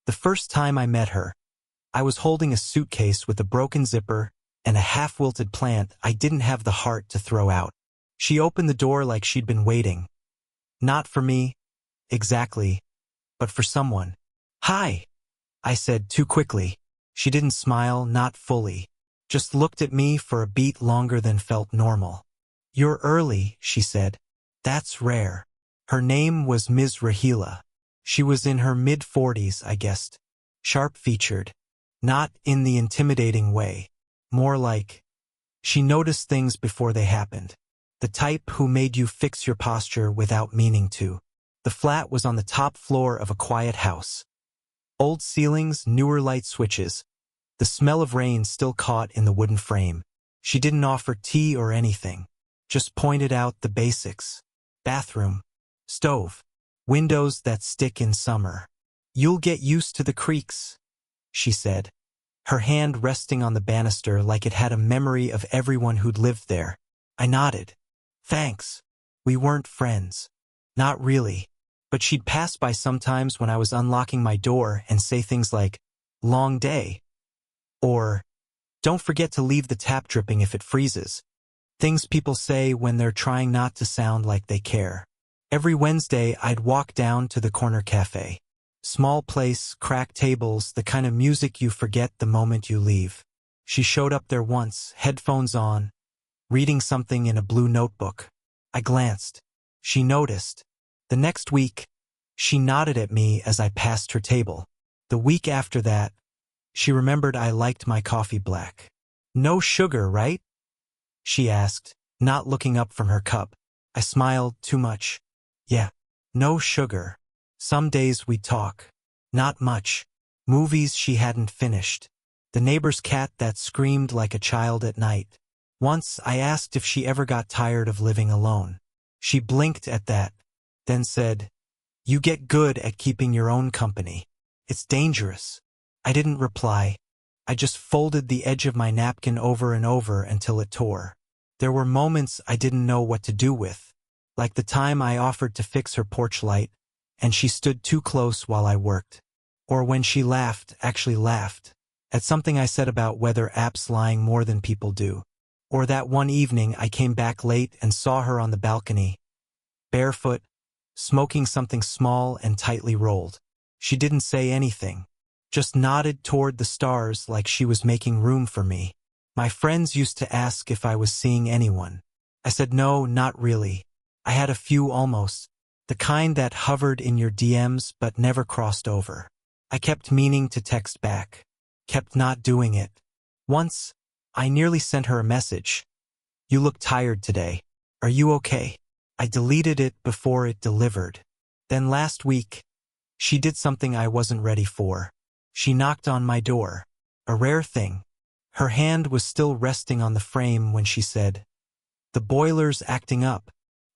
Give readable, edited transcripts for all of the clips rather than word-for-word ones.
The first time I met her, I was holding a suitcase with a broken zipper and a half-wilted plant I didn't have the heart to throw out. She opened the door like she'd been waiting. Not for me, exactly, but for someone. "Hi," I said too quickly. She didn't smile, not fully. Just looked at me for a beat longer than felt normal. "You're early," she said. "That's rare." Her name was Ms. Rahila. She was in her mid-40s, I guessed. Sharp-featured. Not in the intimidating way. More like, she noticed things before they happened. The type who made you fix your posture without meaning to. The flat was on the top floor of a quiet house. Old ceilings, newer light switches. The smell of rain still caught in the wooden frame. She didn't offer tea or anything. Just pointed out the basics. Bathroom. Stove. Windows that stick in summer. "You'll get used to the creaks," she said, her hand resting on the banister like it had a memory of everyone who'd lived there. I nodded. "Thanks." We weren't friends. Not really. But she'd pass by sometimes when I was unlocking my door and say things like, "Long day." Or, "Don't forget to leave the tap dripping if it freezes." Things people say when they're trying not to sound like they care. Every Wednesday, I'd walk down to the corner cafe. Small place, cracked tables, the kind of music you forget the moment you leave. She showed up there once, headphones on, reading something in a blue notebook. I glanced. She noticed. The next week, she nodded at me as I passed her table. The week after that, she remembered I liked my coffee black. "No sugar, right?" she asked, not looking up from her cup. I smiled. "Too much." "Yeah, no sugar." Some days we'd talk. Not much. Movies she hadn't finished. The neighbor's cat that screamed like a child at night. Once I asked if she ever got tired of living alone. She blinked at that, then said, "You get good at keeping your own company. It's dangerous." I didn't reply. I just folded the edge of my napkin over and over until it tore. There were moments I didn't know what to do with, like the time I offered to fix her porch light, and she stood too close while I worked. Or when she laughed, actually laughed, at something I said about weather apps lying more than people do. Or that one evening I came back late and saw her on the balcony, barefoot, smoking something small and tightly rolled. She didn't say anything, just nodded toward the stars like she was making room for me. My friends used to ask if I was seeing anyone. I said no, not really. I had a few almost, the kind that hovered in your DMs but never crossed over. I kept meaning to text back, kept not doing it. Once, I nearly sent her a message. "You look tired today. Are you okay?" I deleted it before it delivered. Then last week, she did something I wasn't ready for. She knocked on my door. A rare thing. Her hand was still resting on the frame when she said, "The boiler's acting up.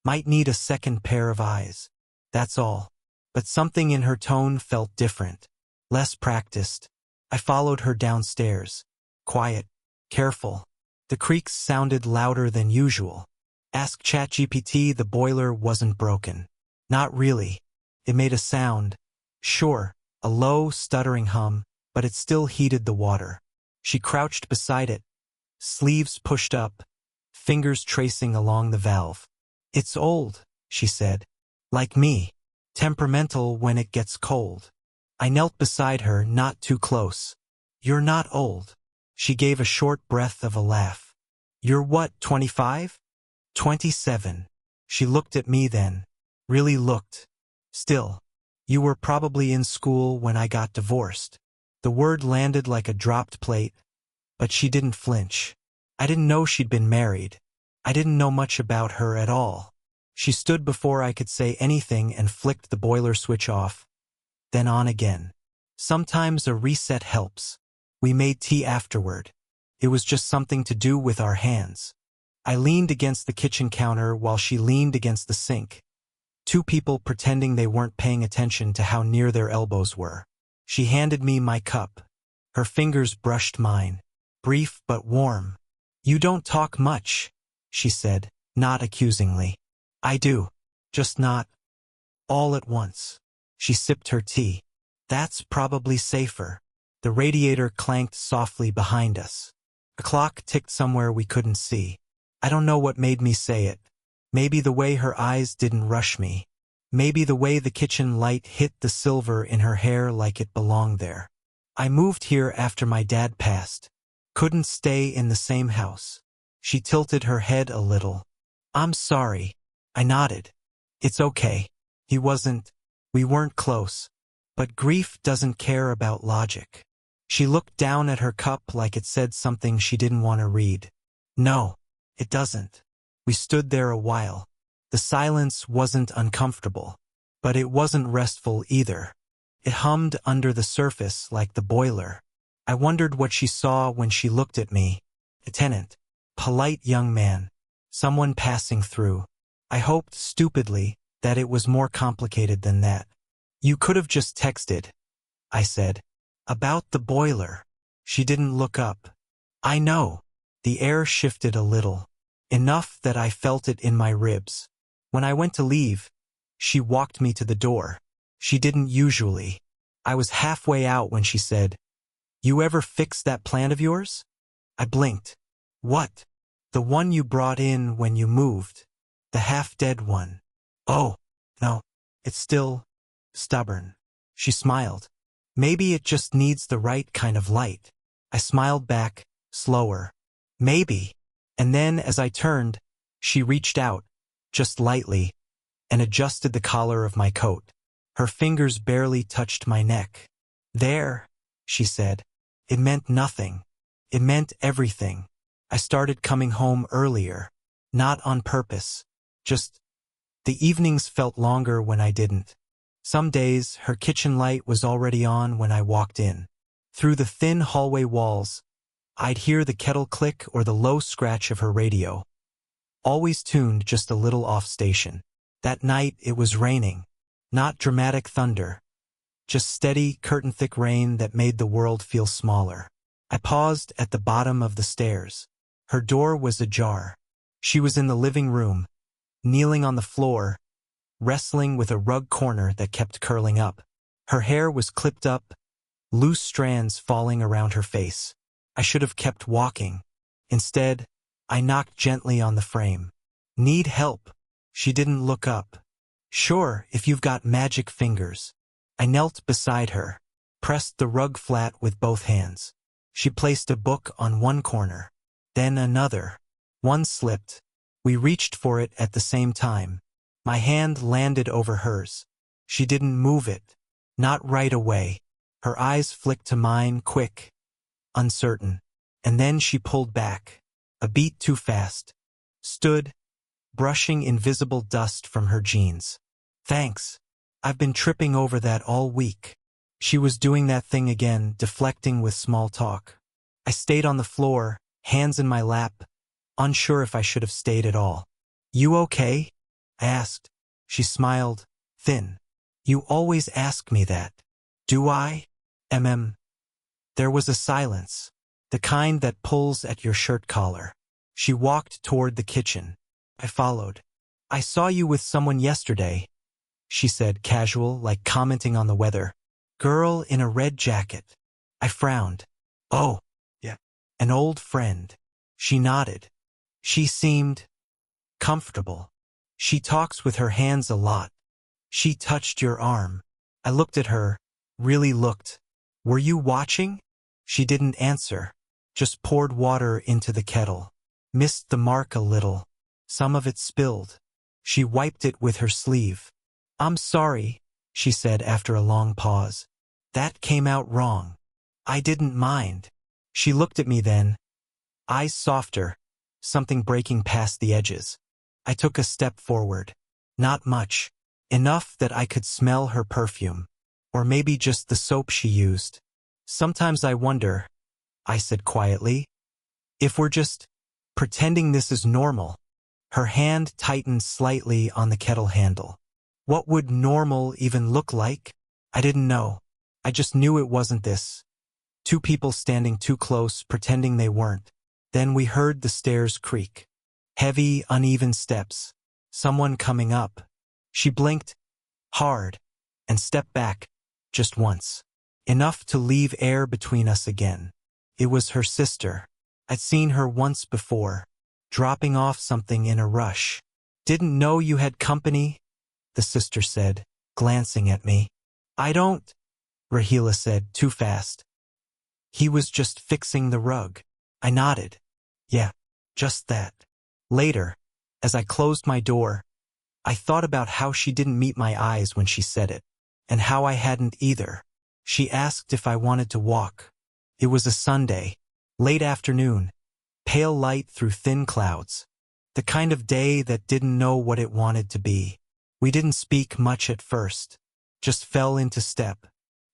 Might need a second pair of eyes." That's all. But something in her tone felt different. Less practiced. I followed her downstairs. Quiet. Careful. The creaks sounded louder than usual. Ask ChatGPT, the boiler wasn't broken. Not really. It made a sound. Sure, a low, stuttering hum, but it still heated the water. She crouched beside it, sleeves pushed up, fingers tracing along the valve. "It's old," she said. "Like me. Temperamental when it gets cold." I knelt beside her, not too close. "You're not old." She gave a short breath of a laugh. "You're what, 25? 27. She looked at me then. Really looked. "Still. You were probably in school when I got divorced." The word landed like a dropped plate, but she didn't flinch. I didn't know she'd been married. I didn't know much about her at all. She stood before I could say anything and flicked the boiler switch off, then on again. Sometimes a reset helps. We made tea afterward. It was just something to do with our hands. I leaned against the kitchen counter while she leaned against the sink. Two people pretending they weren't paying attention to how near their elbows were. She handed me my cup. Her fingers brushed mine. Brief but warm. "You don't talk much," she said, not accusingly. "I do. Just not all at once." She sipped her tea. That's probably safer. The radiator clanked softly behind us. A clock ticked somewhere we couldn't see. I don't know what made me say it. Maybe the way her eyes didn't rush me. Maybe the way the kitchen light hit the silver in her hair like it belonged there. I moved here after my dad passed. Couldn't stay in the same house. She tilted her head a little. I'm sorry. I nodded. It's okay. We weren't close. But grief doesn't care about logic. She looked down at her cup like it said something she didn't want to read. No, it doesn't. We stood there a while. The silence wasn't uncomfortable, but it wasn't restful either. It hummed under the surface like the boiler. I wondered what she saw when she looked at me. A tenant. Polite young man. Someone passing through. I hoped, stupidly, that it was more complicated than that. You could have just texted, I said. About the boiler. She didn't look up. I know. The air shifted a little. Enough that I felt it in my ribs. When I went to leave, she walked me to the door. She didn't usually. I was halfway out when she said, You ever fix that plant of yours? I blinked. What? The one you brought in when you moved. The half-dead one. Oh, no. It's still stubborn. She smiled. Maybe it just needs the right kind of light. I smiled back, slower. Maybe. And then, as I turned, she reached out, just lightly, and adjusted the collar of my coat. Her fingers barely touched my neck. There, she said. It meant nothing. It meant everything. I started coming home earlier. Not on purpose. Just, the evenings felt longer when I didn't. Some days, her kitchen light was already on when I walked in. Through the thin hallway walls, I'd hear the kettle click or the low scratch of her radio. Always tuned just a little off station. That night, it was raining. Not dramatic thunder. Just steady, curtain-thick rain that made the world feel smaller. I paused at the bottom of the stairs. Her door was ajar. She was in the living room, kneeling on the floor, wrestling with a rug corner that kept curling up. Her hair was clipped up, loose strands falling around her face. I should have kept walking. Instead, I knocked gently on the frame. Need help? She didn't look up. Sure, if you've got magic fingers. I knelt beside her, pressed the rug flat with both hands. She placed a book on one corner, then another. One slipped. We reached for it at the same time. My hand landed over hers. She didn't move it. Not right away. Her eyes flicked to mine, quick, uncertain. And then she pulled back. A beat too fast. Stood, brushing invisible dust from her jeans. Thanks. I've been tripping over that all week. She was doing that thing again, deflecting with small talk. I stayed on the floor, hands in my lap, unsure if I should have stayed at all. You okay? I asked. She smiled, thin. You always ask me that. Do I? There was a silence, the kind that pulls at your shirt collar. She walked toward the kitchen. I followed. I saw you with someone yesterday, she said, casual, like commenting on the weather. Girl in a red jacket. I frowned. Oh, yeah. An old friend. She nodded. She seemed comfortable. She talks with her hands a lot. She touched your arm. I looked at her, really looked. Were you watching? She didn't answer, just poured water into the kettle. Missed the mark a little. Some of it spilled. She wiped it with her sleeve. I'm sorry, she said after a long pause. That came out wrong. I didn't mind. She looked at me then, eyes softer, something breaking past the edges. I took a step forward. Not much. Enough that I could smell her perfume. Or maybe just the soap she used. Sometimes I wonder, I said quietly, if we're just pretending this is normal. Her hand tightened slightly on the kettle handle. What would normal even look like? I didn't know. I just knew it wasn't this. Two people standing too close, pretending they weren't. Then we heard the stairs creak. Heavy, uneven steps. Someone coming up. She blinked hard and stepped back, just once. Enough to leave air between us again. It was her sister. I'd seen her once before, dropping off something in a rush. "Didn't know you had company," the sister said, glancing at me. "I don't," Rahila said, too fast. "He was just fixing the rug." I nodded. "Yeah, just that." Later, as I closed my door, I thought about how she didn't meet my eyes when she said it, and how I hadn't either. She asked if I wanted to walk. It was a Sunday, late afternoon, pale light through thin clouds. The kind of day that didn't know what it wanted to be. We didn't speak much at first, just fell into step.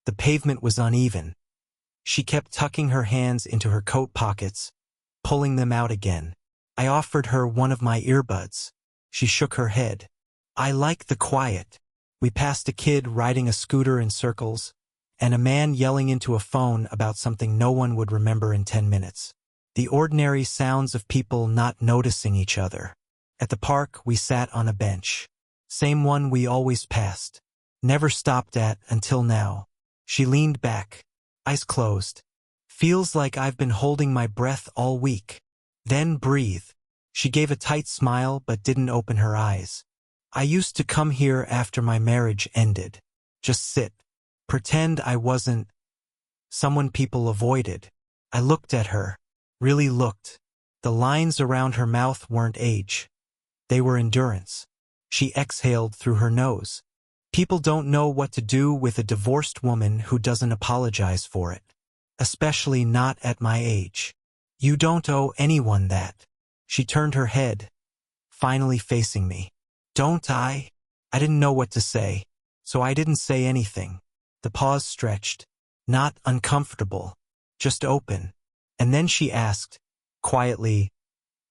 The pavement was uneven. She kept tucking her hands into her coat pockets, pulling them out again. I offered her one of my earbuds. She shook her head. "I like the quiet." We passed a kid riding a scooter in circles, and a man yelling into a phone about something no one would remember in 10 minutes. The ordinary sounds of people not noticing each other. At the park, we sat on a bench. Same one we always passed. Never stopped at until now. She leaned back, eyes closed. "Feels like I've been holding my breath all week." Then breathe. She gave a tight smile but didn't open her eyes. "I used to come here after my marriage ended. Just sit. Pretend I wasn't someone people avoided." I looked at her. Really looked. The lines around her mouth weren't age. They were endurance. She exhaled through her nose. People don't know what to do with a divorced woman who doesn't apologize for it. Especially not at my age. "You don't owe anyone that." She turned her head, finally facing me. "Don't I?" I didn't know what to say, so I didn't say anything. The pause stretched. Not uncomfortable, just open. And then she asked, quietly,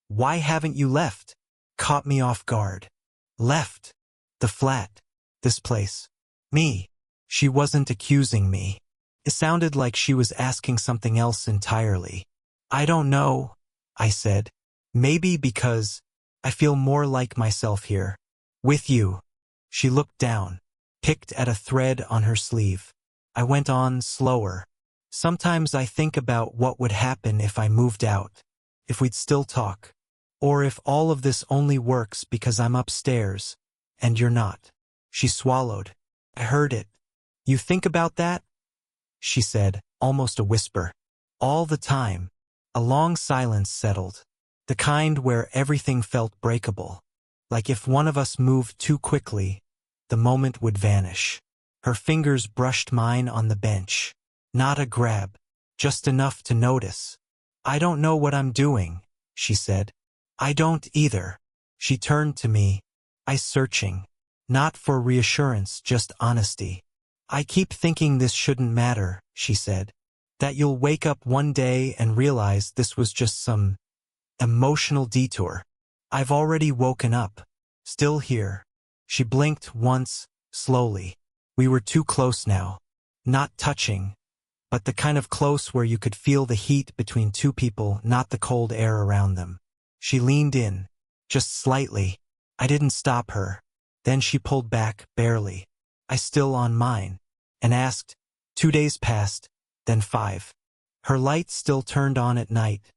"Why haven't you left?" Caught me off guard. Left? The flat? This place? Me? She wasn't accusing me. It sounded like she was asking something else entirely. "I don't know," I said. "Maybe because I feel more like myself here. With you." She looked down, picked at a thread on her sleeve. I went on slower. "Sometimes I think about what would happen if I moved out, if we'd still talk, or if all of this only works because I'm upstairs, and you're not." She swallowed. I heard it. "You think about that?" she said, almost a whisper. "All the time." A long silence settled, the kind where everything felt breakable. Like if one of us moved too quickly, the moment would vanish. Her fingers brushed mine on the bench. Not a grab, just enough to notice. "I don't know what I'm doing," she said. "I don't either." She turned to me, eyes searching. Not for reassurance, just honesty. "I keep thinking this shouldn't matter," she said. "That you'll wake up one day and realize this was just some emotional detour. I've already woken up. Still here." She blinked once, slowly. We were too close now. Not touching, but the kind of close where you could feel the heat between two people, not the cold air around them. She leaned in, just slightly. I didn't stop her. Then she pulled back, barely. I still on mine, and asked. 2 days passed, then 5. Her light still turned on at night.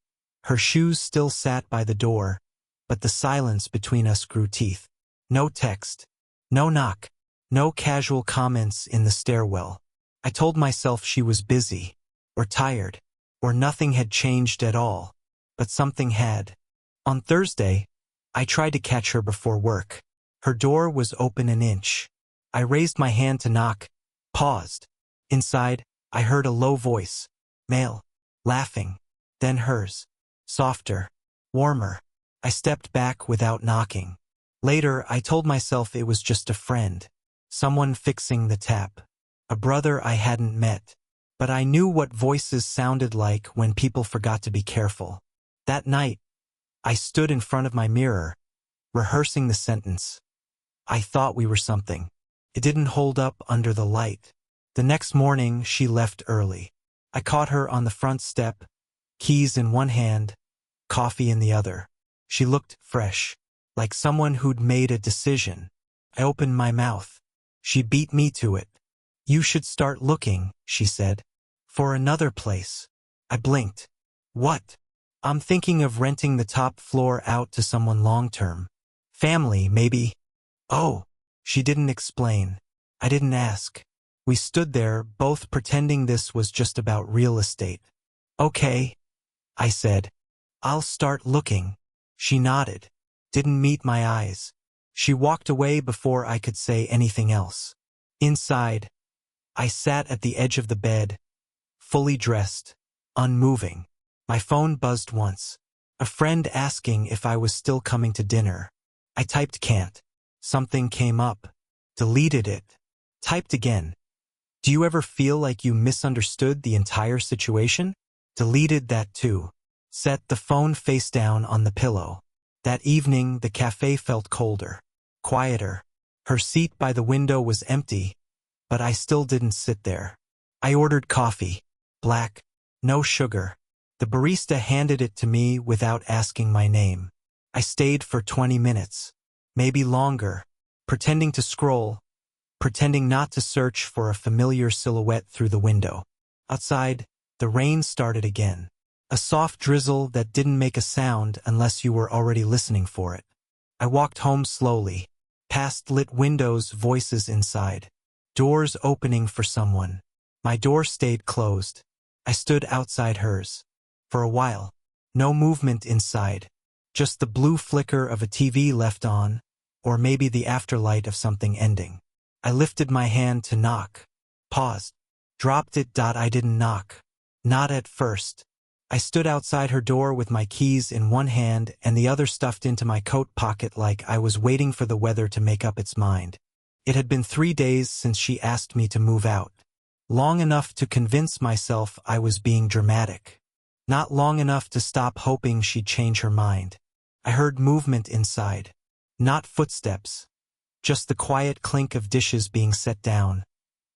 Her shoes still sat by the door, but the silence between us grew teeth. No text, no knock, no casual comments in the stairwell. I told myself she was busy, or tired, or nothing had changed at all, but something had. On Thursday, I tried to catch her before work. Her door was open an inch. I raised my hand to knock, paused. Inside, I heard a low voice, male, laughing, then hers, softer, warmer. I stepped back without knocking. Later, I told myself it was just a friend, someone fixing the tap, a brother I hadn't met. But I knew what voices sounded like when people forgot to be careful. That night, I stood in front of my mirror, rehearsing the sentence. "I thought we were something." It didn't hold up under the light. The next morning, she left early. I caught her on the front step, keys in one hand, coffee in the other. She looked fresh, like someone who'd made a decision. I opened my mouth. She beat me to it. You should start looking, she said. For another place. I blinked. What? I'm thinking of renting the top floor out to someone long-term. Family, maybe. Oh. She didn't explain. I didn't ask. We stood there, both pretending this was just about real estate. Okay, I said. I'll start looking. She nodded. Didn't meet my eyes. She walked away before I could say anything else. Inside, I sat at the edge of the bed, fully dressed, unmoving. My phone buzzed once. A friend asking if I was still coming to dinner. I typed can't. Something came up. Deleted it. Typed again. Do you ever feel like you misunderstood the entire situation? Deleted that too. Set the phone face down on the pillow. That evening, the cafe felt colder, quieter. Her seat by the window was empty, but I still didn't sit there. I ordered coffee. Black. No sugar. The barista handed it to me without asking my name. I stayed for 20 minutes. Maybe longer. Pretending to scroll. Pretending not to search for a familiar silhouette through the window. Outside, the rain started again. A soft drizzle that didn't make a sound unless you were already listening for it. I walked home slowly. Past lit windows, voices inside. Doors opening for someone. My door stayed closed. I stood outside hers. For a while. No movement inside. Just the blue flicker of a TV left on, or maybe the afterlight of something ending. I lifted my hand to knock. Paused. Dropped it. I didn't knock. Not at first. I stood outside her door with my keys in one hand and the other stuffed into my coat pocket like I was waiting for the weather to make up its mind. It had been 3 days since she asked me to move out. Long enough to convince myself I was being dramatic. Not long enough to stop hoping she'd change her mind. I heard movement inside. Not footsteps. Just the quiet clink of dishes being set down.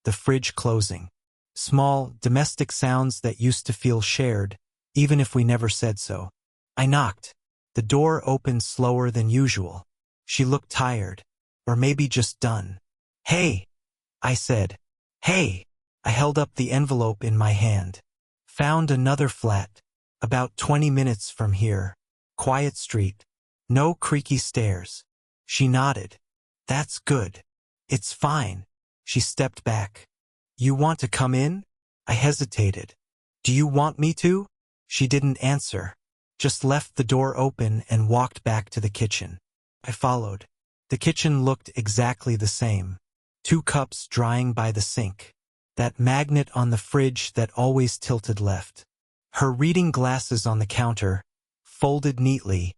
The fridge closing. Small, domestic sounds that used to feel shared, even if we never said so. I knocked. The door opened slower than usual. She looked tired. Or maybe just done. Hey, I said. Hey. I held up the envelope in my hand. Found another flat. About 20 minutes from here. Quiet street. No creaky stairs. She nodded. That's good. It's fine. She stepped back. You want to come in? I hesitated. Do you want me to? She didn't answer. Just left the door open and walked back to the kitchen. I followed. The kitchen looked exactly the same. 2 cups drying by the sink. That magnet on the fridge that always tilted left. Her reading glasses on the counter, folded neatly,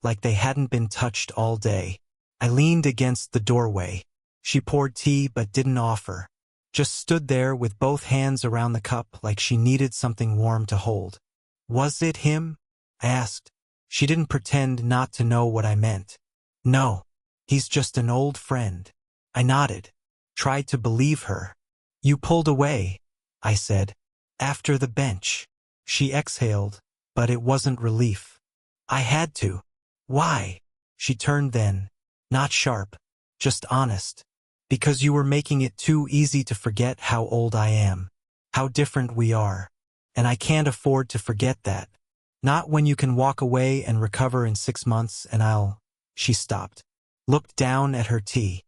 like they hadn't been touched all day. I leaned against the doorway. She poured tea but didn't offer. Just stood there with both hands around the cup like she needed something warm to hold. Was it him? I asked. She didn't pretend not to know what I meant. No. He's just an old friend. I nodded. Tried to believe her. You pulled away, I said. After the bench. She exhaled, but it wasn't relief. I had to. Why? She turned then. Not sharp. Just honest. Because you were making it too easy to forget how old I am. How different we are. And I can't afford to forget that. Not when you can walk away and recover in 6 months and I'll... She stopped. Looked down at her tea.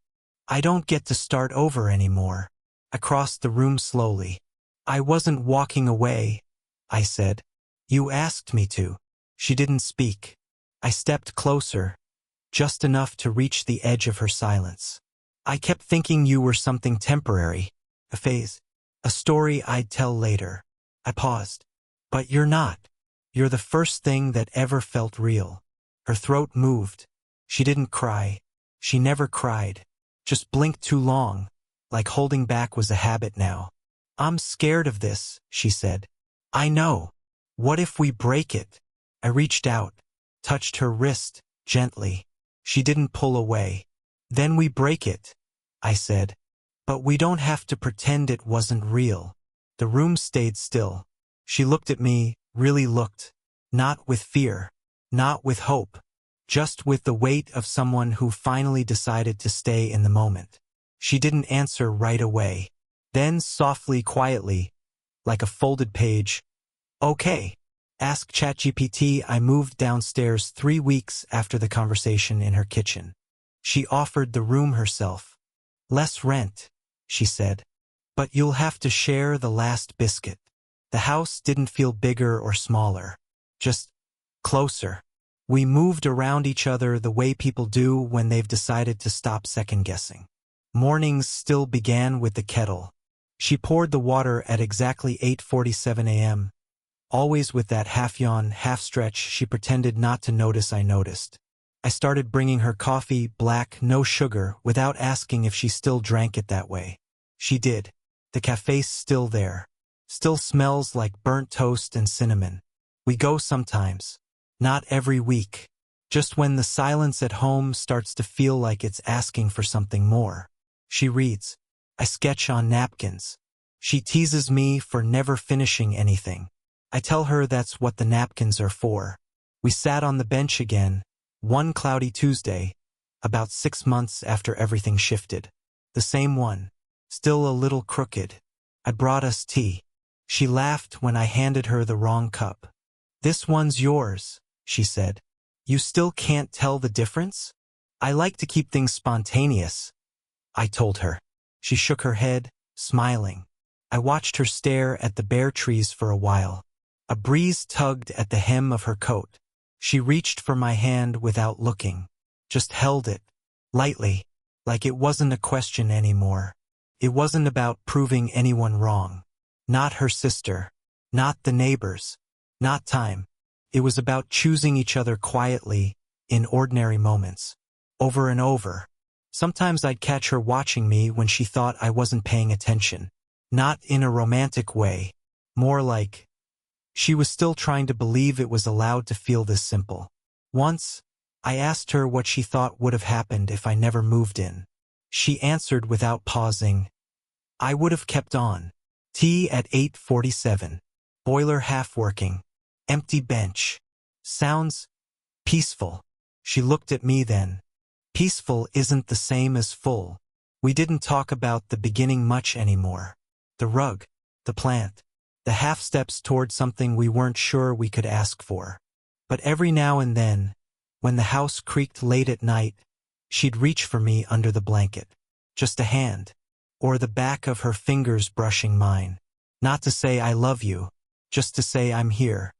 I don't get to start over anymore. I crossed the room slowly. I wasn't walking away, I said. You asked me to. She didn't speak. I stepped closer, just enough to reach the edge of her silence. I kept thinking you were something temporary, a phase, a story I'd tell later. I paused. But you're not. You're the first thing that ever felt real. Her throat moved. She didn't cry. She never cried. Just blinked too long, like holding back was a habit now. I'm scared of this, she said. I know. What if we break it? I reached out, touched her wrist, gently. She didn't pull away. Then we break it, I said. But we don't have to pretend it wasn't real. The room stayed still. She looked at me, really looked. Not with fear. Not with hope. Just with the weight of someone who finally decided to stay in the moment. She didn't answer right away. Then softly, quietly, like a folded page, "Okay. Ask ChatGPT." I moved downstairs 3 weeks after the conversation in her kitchen. She offered the room herself. "Less rent," she said. "But you'll have to share the last biscuit." The house didn't feel bigger or smaller. Just closer. We moved around each other the way people do when they've decided to stop second-guessing. Mornings still began with the kettle. She poured the water at exactly 8:47 a.m., always with that half-yawn, half-stretch. She pretended not to notice I noticed. I started bringing her coffee, black, no sugar, without asking if she still drank it that way. She did. The cafe's still there. Still smells like burnt toast and cinnamon. We go sometimes. Not every week. Just when the silence at home starts to feel like it's asking for something more. She reads. I sketch on napkins. She teases me for never finishing anything. I tell her that's what the napkins are for. We sat on the bench again, one cloudy Tuesday, about 6 months after everything shifted. The same one, still a little crooked. I brought us tea. She laughed when I handed her the wrong cup. "This one's yours," she said. "You still can't tell the difference?" "I like to keep things spontaneous," I told her. She shook her head, smiling. I watched her stare at the bare trees for a while. A breeze tugged at the hem of her coat. She reached for my hand without looking. Just held it, lightly, like it wasn't a question anymore. It wasn't about proving anyone wrong. Not her sister. Not the neighbors. Not time. It was about choosing each other quietly, in ordinary moments. Over and over. Sometimes I'd catch her watching me when she thought I wasn't paying attention. Not in a romantic way. More like she was still trying to believe it was allowed to feel this simple. Once, I asked her what she thought would have happened if I never moved in. She answered without pausing. I would have kept on. Tea at 8:47. Boiler half working. Empty bench. Sounds peaceful. She looked at me then. Peaceful isn't the same as full. We didn't talk about the beginning much anymore. The rug, the plant, the half steps toward something we weren't sure we could ask for. But every now and then, when the house creaked late at night, she'd reach for me under the blanket. Just a hand, or the back of her fingers brushing mine. Not to say I love you, just to say I'm here.